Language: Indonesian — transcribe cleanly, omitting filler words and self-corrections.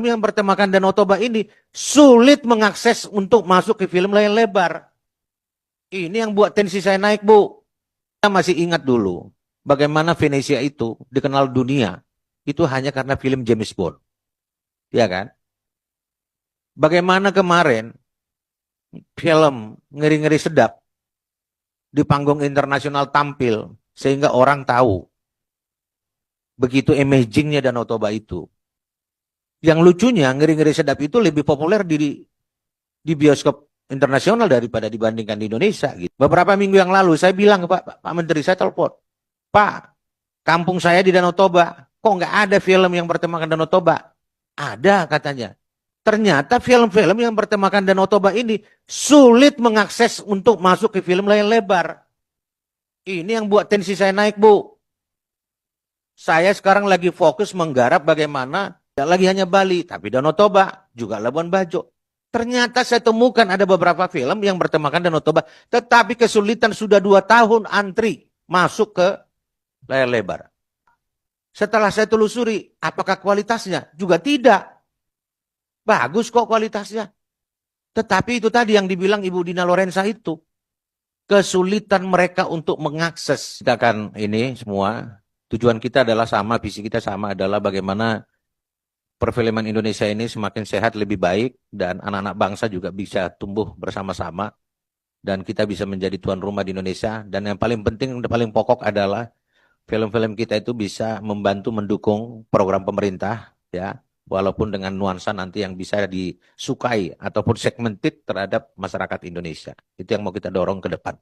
yang bertemakan Danau Toba ini sulit mengakses untuk masuk ke film layar lebar. Ini yang buat tensi saya naik, Bu. Kita masih ingat dulu bagaimana Venesia itu dikenal dunia itu hanya karena film James Bond. Ya kan? Bagaimana kemarin film Ngeri-Ngeri Sedap di panggung internasional tampil sehingga orang tahu begitu amazingnya Danau Toba itu. Yang lucunya Ngeri-Ngeri Sedap itu lebih populer di bioskop internasional daripada dibandingkan di Indonesia gitu. Beberapa minggu yang lalu saya bilang ke Pak Menteri, saya telepon, Pak, kampung saya di Danau Toba, kok nggak ada film yang bertemakan Danau Toba? Ada katanya. Ternyata film-film yang bertemakan Danau Toba ini sulit mengakses untuk masuk ke film layar lebar. Ini yang buat tensi saya naik, Bu. Saya sekarang lagi fokus menggarap bagaimana, tidak lagi hanya Bali, tapi Danau Toba, juga Labuan Bajo. Ternyata saya temukan ada beberapa film yang bertemakan Danau Toba, tetapi kesulitan sudah 2 tahun antri masuk ke layar lebar. Setelah saya telusuri, apakah kualitasnya? Juga tidak. Bagus kok kualitasnya. Tetapi itu tadi yang dibilang Ibu Dina Lorenza itu. Kesulitan mereka untuk mengakses. Kita akan ini semua, tujuan kita adalah sama, visi kita sama adalah bagaimana perfilman Indonesia ini semakin sehat, lebih baik, dan anak-anak bangsa juga bisa tumbuh bersama-sama, dan kita bisa menjadi tuan rumah di Indonesia. Dan yang paling penting, yang paling pokok adalah film-film kita itu bisa membantu mendukung program pemerintah, ya, walaupun dengan nuansa nanti yang bisa disukai ataupun segmented terhadap masyarakat Indonesia. Itu yang mau kita dorong ke depan.